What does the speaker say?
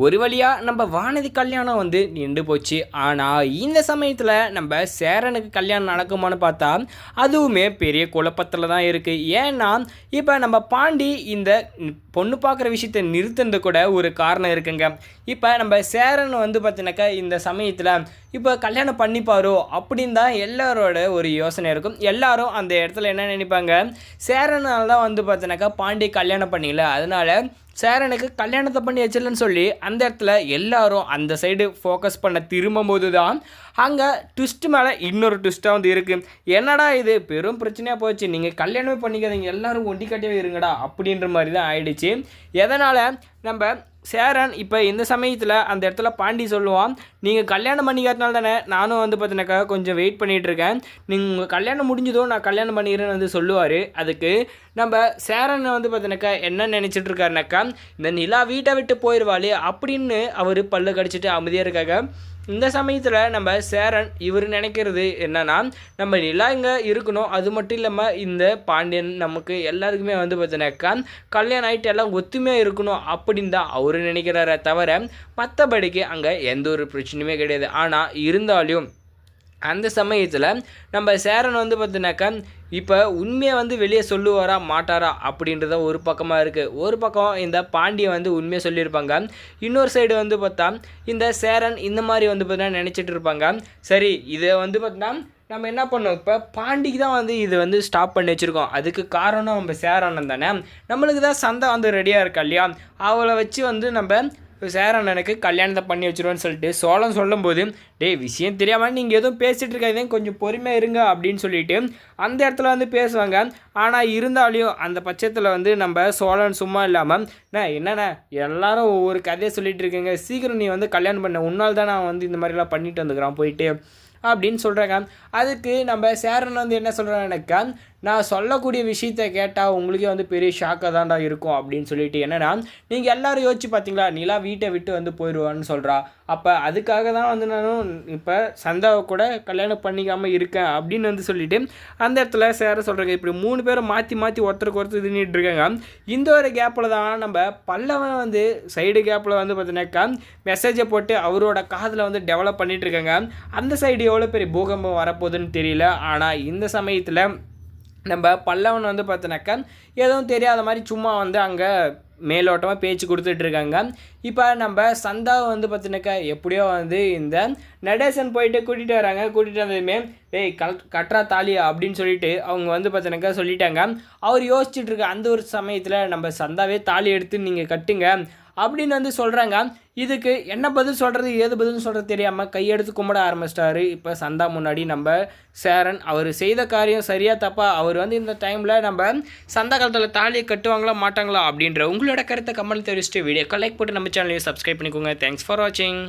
ஒரு வழியாக நம்ம வானதி கல்யாணம் வந்து நின்று போச்சு. ஆனால் இந்த சமயத்தில் நம்ம சேரனுக்கு கல்யாணம் நடக்குமான்னு பார்த்தா அதுவுமே பெரிய குழப்பத்தில் தான் இருக்குது. ஏன்னா இப்போ நம்ம பாண்டி இந்த பொண்ணு பார்க்குற விஷயத்தை நிறுத்துறது கூட ஒரு காரணம் இருக்குங்க. இப்போ நம்ம சேரன் வந்து பார்த்தீங்கன்னாக்கா இந்த சமயத்தில் இப்போ கல்யாணம் பண்ணிப்பாரோ அப்படின்னு தான் எல்லாரோட ஒரு யோசனை இருக்கும். எல்லாரும் அந்த இடத்துல என்ன நினைப்பாங்க, சேரனால் தான் வந்து பார்த்தீங்கன்னாக்கா பாண்டி கல்யாணம் பண்ணிக்கல, அதனால சேரனுக்கு கல்யாணத்தை பண்ணி வச்சிடலன்னு சொல்லி அந்த இடத்துல எல்லாரும் அந்த சைடு ஃபோக்கஸ் பண்ண திரும்பும்போது தான் அங்கே ட்விஸ்ட்டு மேலே இன்னொரு ட்விஸ்ட்டாக வந்து இருக்குது. என்னடா இது பெரும் பிரச்சனையாக போச்சு, நீங்கள் கல்யாணமே பண்ணிக்காதீங்க, எல்லோரும் ஒண்டி கட்டியே இருங்கடா அப்படின்ற மாதிரி தான் ஆயிடுச்சு. எதனால் நம்ம சேரன் இப்போ இந்த சமயத்தில் அந்த இடத்துல பாண்டி சொல்லுவான், நீங்கள் கல்யாணம் பண்ணிக்காதனால தானே நானும் வந்து பார்த்தீங்கன்னாக்கா கொஞ்சம் வெயிட் பண்ணிகிட்ருக்கேன், நீங்கள் உங்கள் கல்யாணம் முடிஞ்சதோ நான் கல்யாணம் பண்ணிக்கிறேன்னு வந்து சொல்லுவார். அதுக்கு நம்ம சேரன் வந்து பார்த்தீங்கன்னாக்கா என்ன நினச்சிட்ருக்காருனாக்கா, இந்த நிலா வீட்டை விட்டு போயிடுவாளே அப்படின்னு அவர் பல்லு கடிச்சிட்டு அமைதியாக இருக்காங்க. இந்த சமயத்தில் நம்ம சேரன் இவர் நினைக்கிறது என்னன்னா, நம்ம நிலா இங்கே இருக்கணும், அது மட்டும் இல்லாமல் இந்த பாண்டியன் நமக்கு எல்லாருக்குமே வந்து பார்த்தீங்கன்னாக்கா கல்யாணம் ஆகிட்டு எல்லாம் ஒத்துமையாக இருக்கணும் அப்படின்னு தான் அவர் நினைக்கிறாரே தவிர மற்றபடிக்கு அங்கே எந்த ஒரு பிரச்சனையுமே கிடையாது. ஆனால் இருந்தாலும் அந்த சமயத்தில் நம்ம சேரன் வந்து பார்த்தீங்கன்னாக்கா இப்போ உண்மையை வந்து வெளியே சொல்லுவாரா மாட்டாரா அப்படின்றத ஒரு பக்கமாக இருக்குது. ஒரு பக்கம் இந்த பாண்டியை வந்து உண்மையை சொல்லியிருப்பாங்க, இன்னொரு சைடு வந்து பார்த்தா இந்த சேரன் இந்த மாதிரி வந்து பார்த்தீங்கன்னா நினச்சிட்டு இருப்பாங்க. சரி, இதை வந்து பார்த்தீங்கன்னா நம்ம என்ன பண்ணோம், இப்போ பாண்டிக்கு தான் வந்து இது வந்து ஸ்டாப் பண்ணி வச்சுருக்கோம். அதுக்கு காரணம் நம்ம சேரன் தானே, நம்மளுக்கு தான் சந்தை வந்து ரெடியாக இருக்கா இல்லையா, அவளை வச்சு வந்து நம்ம சேரன் எனக்கு கல்யாணத்தை பண்ணி வச்சுருவோன்னு சொல்லிட்டு சோழன் சொல்லும்போது, டேய் விஷயம் தெரியாமல் நீங்கள் எதுவும் பேசிகிட்டு இருக்காதீங்க, கொஞ்சம் பொறுமையாக இருங்க அப்படின்னு சொல்லிட்டு அந்த இடத்துல வந்து பேசுவாங்க. ஆனால் இருந்தாலையும் அந்த பட்சத்தில் வந்து நம்ம சோழன் சும்மா இல்லாமல், என்னண்ணே எல்லாரும் ஒவ்வொரு கதையை சொல்லிகிட்டு இருக்கீங்க, சீக்கிரம் நீ வந்து கல்யாணம் பண்ண, உன்னால் தான் நான் வந்து இந்த மாதிரிலாம் பண்ணிட்டு வந்துக்கிறான் போயிட்டு அப்படின்னு சொல்கிறாங்க. அதுக்கு நம்ம சேரன் வந்து என்ன சொல்கிறாங்கனாக்கா, நான் சொல்லக்கூடிய விஷயத்தை கேட்டால் உங்களுக்கே வந்து பெரிய ஷாக்காக தான்டா இருக்கும் அப்படின்னு சொல்லிட்டு, என்னென்னா நீங்கள் எல்லோரும் யோசிச்சு பார்த்தீங்களா, நிலா வீட்டை விட்டு வந்து போயிடுவான்னு சொல்கிறா, அப்போ அதுக்காக தான் வந்து நானும் இப்போ சந்தாவை கூட கல்யாணம் பண்ணிக்காமல் இருக்கேன் அப்படின்னு வந்து சொல்லிவிட்டு அந்த இடத்துல சேர சொல்கிறாங்க. இப்படி 3 பேரும் மாற்றி மாற்றி ஒருத்தருக்கு ஒருத்தர் தின்னுட்டு இருக்காங்க. இந்த ஒரு கேப்பில் தான் நம்ம பல்லவன் வந்து சைடு கேப்பில் வந்து பார்த்தீங்கன்னாக்கா மெசேஜை போட்டு அவரோட காதில் வந்து டெவலப் பண்ணிகிட்டு இருக்காங்க. அந்த சைடு எவ்வளோ பெரிய பூகம்பம் வரப்போகுதுன்னு தெரியல. ஆனால் இந்த சமயத்தில் நம்ம பல்லவன் வந்து பார்த்தோன்னாக்கா எதுவும் தெரியாத மாதிரி சும்மா வந்து அங்கே மேலோட்டமாக பேச்சு கொடுத்துட்ருக்காங்க. இப்போ நம்ம சந்தாவை வந்து பார்த்தினாக்கா எப்படியோ வந்து இந்த நடேசன் போயிட்டு கூட்டிகிட்டு வராங்க. கூட்டிகிட்டு வந்ததுமே டேய் கட்டுறா தாலியா அப்படின்னு சொல்லிட்டு அவங்க வந்து பார்த்தினாக்கா சொல்லிட்டாங்க. அவர் யோசிச்சுட்ருக்க அந்த ஒரு சமயத்தில் நம்ம சந்தாவே தாலி எடுத்து நீங்கள் கட்டுங்க அப்படின்னு வந்து சொல்கிறாங்க. இதுக்கு என்ன பதில் சொல்கிறது ஏது பதில்னு சொல்கிறது தெரியாமல் கையெடுத்து கும்பிட ஆரம்பிச்சிட்டாரு. இப்போ சந்தா முன்னாடி நம்ம சேரன் அவர் செய்த காரியம் சரியாக தப்பா, அவர் வந்து இந்த டைமில் நம்ம சந்தா காலத்தில் தாலியை கட்டுவாங்களா மாட்டாங்களா அப்படின்ற உங்களோட கருத்தை கமெண்ட் தெரிவிச்சுட்டு வீடியோக்கு லைக் போட்டு நம்ம சேனலையும் சப்ஸ்கிரைப் பண்ணிக்கோங்க. தேங்க்ஸ் ஃபார் வாட்சிங்.